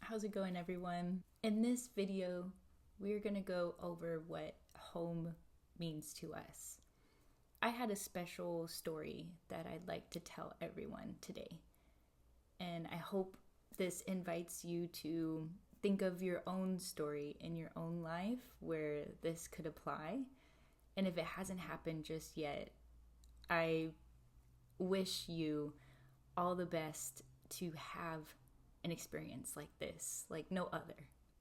How's it going, everyone? In this video, we're gonna go over what home means to us. I had a special story that I'd like to tell everyone today, and I hope this invites you to think of your own story in your own life where this could apply. And if it hasn't happened just yet, I wish you all the best to have an experience like this, like no other.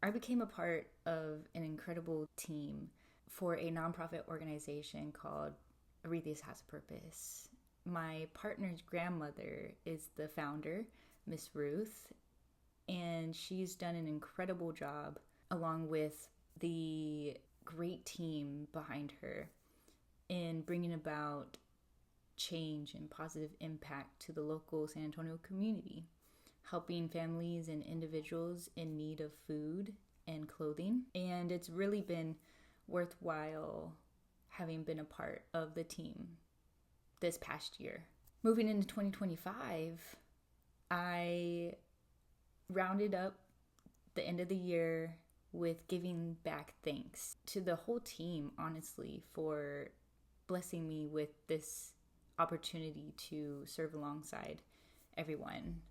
I became a part of an incredible team for a nonprofit organization called Elrethia Has a Purpose. My partner's grandmother is the founder, Miss Ruth, and she's done an incredible job along with the great team behind her in bringing about change and positive impact to the local San Antonio community, helping families and individuals in need of food and clothing. And it's really been worthwhile having been a part of the team this past year. Moving into 2025, I rounded up the end of the year with giving back thanks to the whole team, honestly, for blessing me with this opportunity to serve alongside everyone.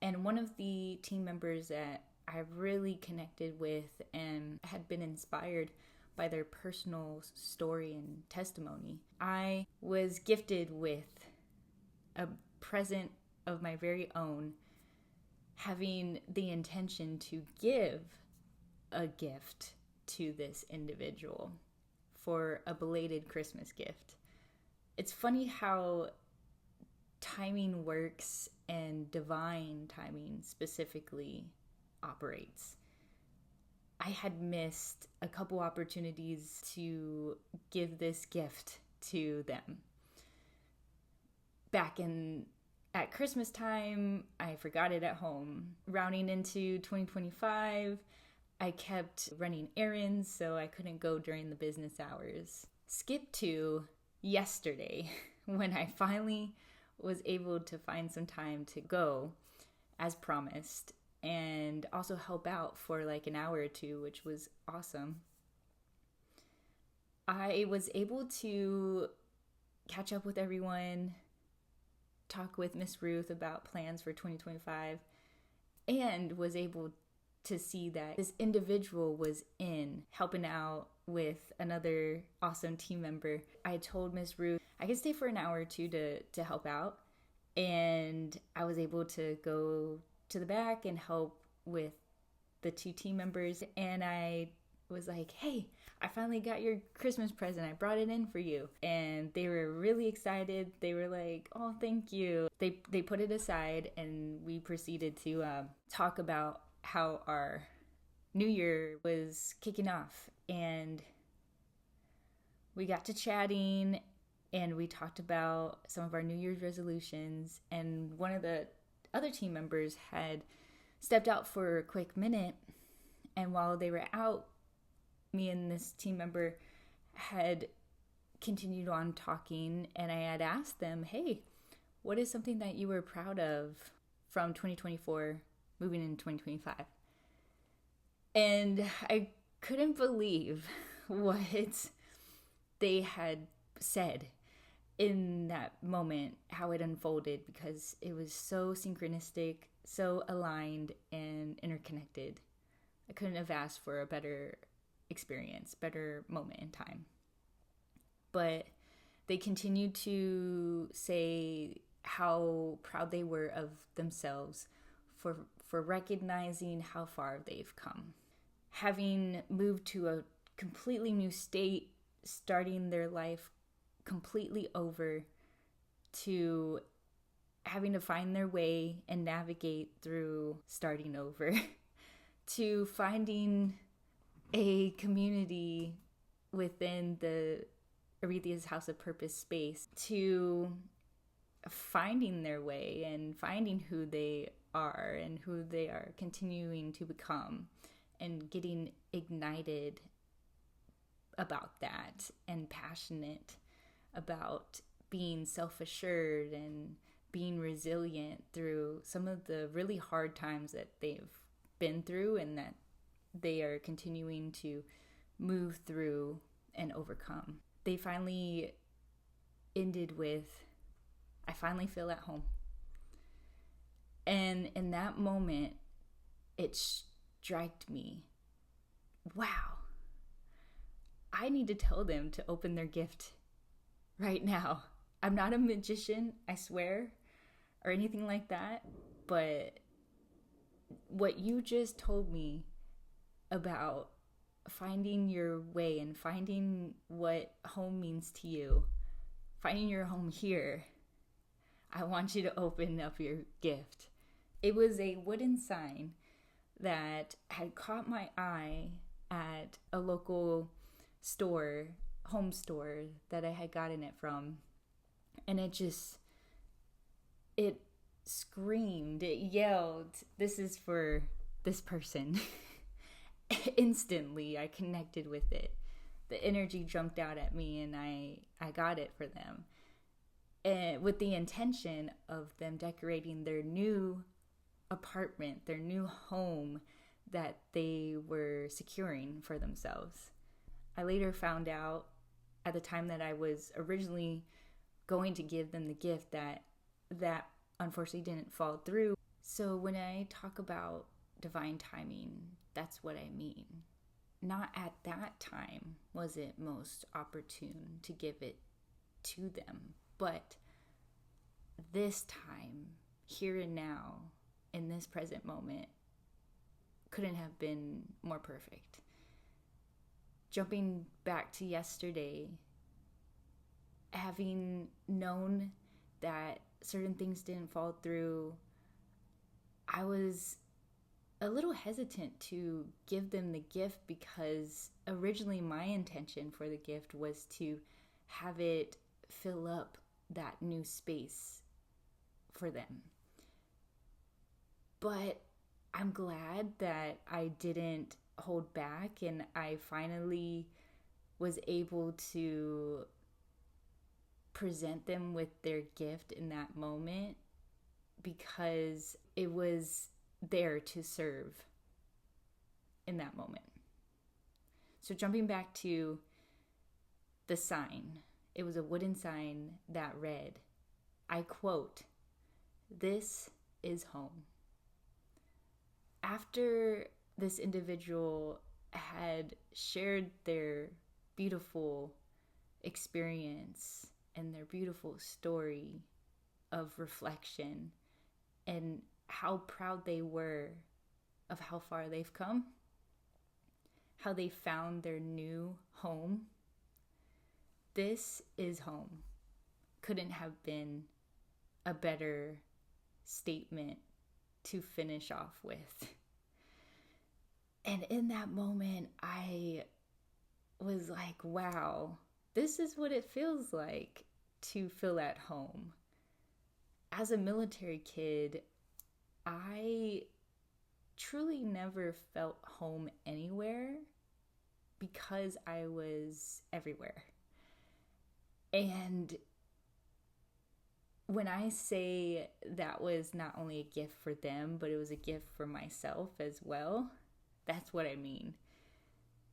And one of the team members that I really connected with and had been inspired by their personal story and testimony, I was gifted with a present of my very own, having the intention to give a gift to this individual for a belated Christmas gift. It's funny how timing works and divine timing specifically operates. I had missed a couple opportunities to give this gift to them. Back at Christmas time, I forgot it at home. Rounding into 2025, I kept running errands, so I couldn't go during the business hours. Skip to yesterday, when I finally was able to find some time to go as promised and also help out for like an hour or two, which was awesome. I was able to catch up with everyone, talk with Miss Ruth about plans for 2025, and was able to see that this individual was in helping out with another awesome team member. I told Miss Ruth I could stay for an hour or two to help out, and I was able to go to the back and help with the two team members. And I was like, hey, I finally got your Christmas present. I brought it in for you. And they were really excited. They were like, oh, thank you. They put it aside, and we proceeded to talk about how our new year was kicking off. And we got to chatting, and we talked about some of our New Year's resolutions. And one of the other team members had stepped out for a quick minute. And while they were out, me and this team member had continued on talking. And I had asked them, hey, what is something that you were proud of from 2024 moving into 2025? And I couldn't believe what they had said in that moment, how it unfolded, because it was so synchronistic, so aligned and interconnected. I couldn't have asked for a better experience, better moment in time. But they continued to say how proud they were of themselves for recognizing how far they've come. Having moved to a completely new state, starting their life completely over, to having to find their way and navigate through starting over, to finding a community within the Elrethia's House of Purpose space, to finding their way and finding who they are and who they are continuing to become, and getting ignited about that and passionate about being self-assured and being resilient through some of the really hard times that they've been through and that they are continuing to move through and overcome. They finally ended with, I finally feel at home. And in that moment, it struck me, wow, I need to tell them to open their gift right now. I'm not a magician, I swear, or anything like that, but what you just told me about finding your way and finding what home means to you, finding your home here, I want you to open up your gift. It was a wooden sign that had caught my eye at a local store, home store that I had gotten it from. And it screamed, it yelled, this is for this person. Instantly, I connected with it. The energy jumped out at me and I got it for them. And with the intention of them decorating their new apartment, their new home that they were securing for themselves. I later found out at the time that I was originally going to give them the gift that unfortunately didn't fall through. So when I talk about divine timing, that's what I mean. Not at that time was it most opportune to give it to them, but this time, here and now, in this present moment, couldn't have been more perfect. Jumping back to yesterday, having known that certain things didn't fall through, I was a little hesitant to give them the gift because originally my intention for the gift was to have it fill up that new space for them. But I'm glad that I didn't hold back and I finally was able to present them with their gift in that moment because it was there to serve in that moment. So jumping back to the sign, it was a wooden sign that read, I quote, "This is home." After this individual had shared their beautiful experience and their beautiful story of reflection and how proud they were of how far they've come, how they found their new home, this is home. Couldn't have been a better statement to finish off with. And in that moment, I was like, wow, this is what it feels like to feel at home. As a military kid, I truly never felt home anywhere because I was everywhere. And when I say that was not only a gift for them, but it was a gift for myself as well, that's what I mean.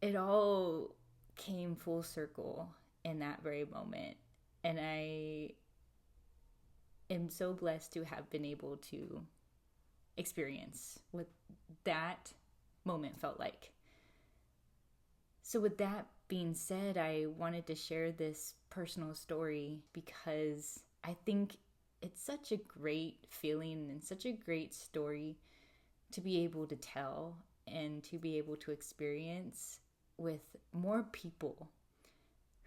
It all came full circle in that very moment. And I am so blessed to have been able to experience what that moment felt like. So with that being said, I wanted to share this personal story because I think it's such a great feeling and such a great story to be able to tell and to be able to experience with more people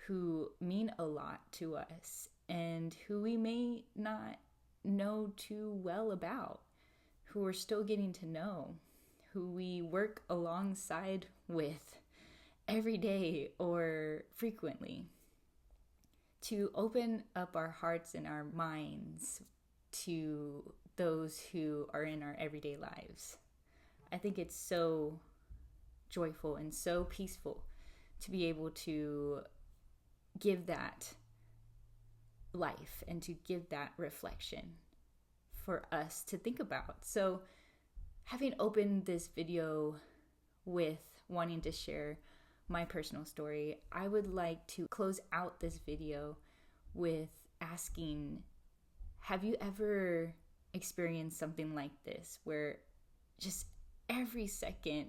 who mean a lot to us and who we may not know too well about, who we're still getting to know, who we work alongside with every day or frequently. To open up our hearts and our minds to those who are in our everyday lives. I think it's so joyful and so peaceful to be able to give that life and to give that reflection for us to think about. So having opened this video with wanting to share my personal story, I would like to close out this video with asking, have you ever experienced something like this where just every second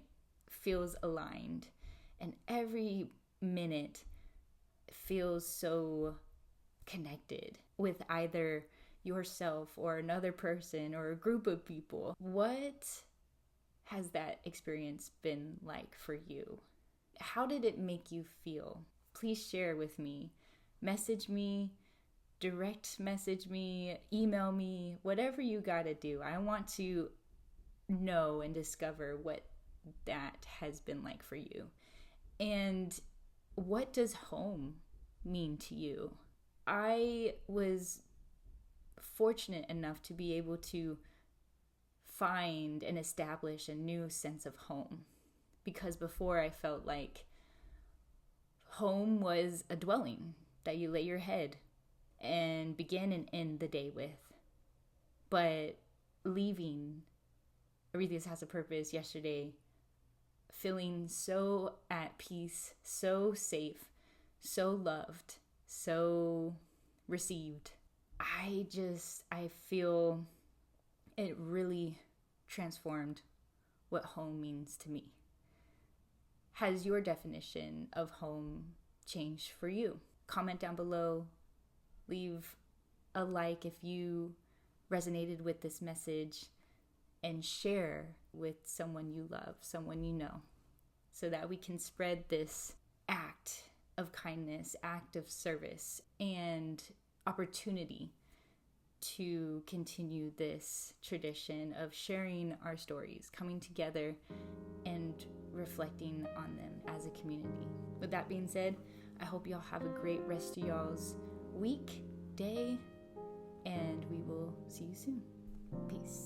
feels aligned and every minute feels so connected with either yourself or another person or a group of people? What has that experience been like for you? How did it make you feel? Please share with me. Message me, direct message me, email me, whatever you gotta do. I want to know and discover what that has been like for you. And what does home mean to you? I was fortunate enough to be able to find and establish a new sense of home, because before I felt like home was a dwelling that you lay your head and begin and end the day with. But leaving Elrethia's House of Purpose yesterday, feeling so at peace, so safe, so loved, so received, I feel it really transformed what home means to me. Has your definition of home changed for you? Comment down below. Leave a like if you resonated with this message, and share with someone you love, someone you know, so that we can spread this act of kindness, act of service, and opportunity to continue this tradition of sharing our stories, coming together and reflecting on them as a community. With that being said, I hope y'all have a great rest of y'all's week, day, and we will see you soon. Peace.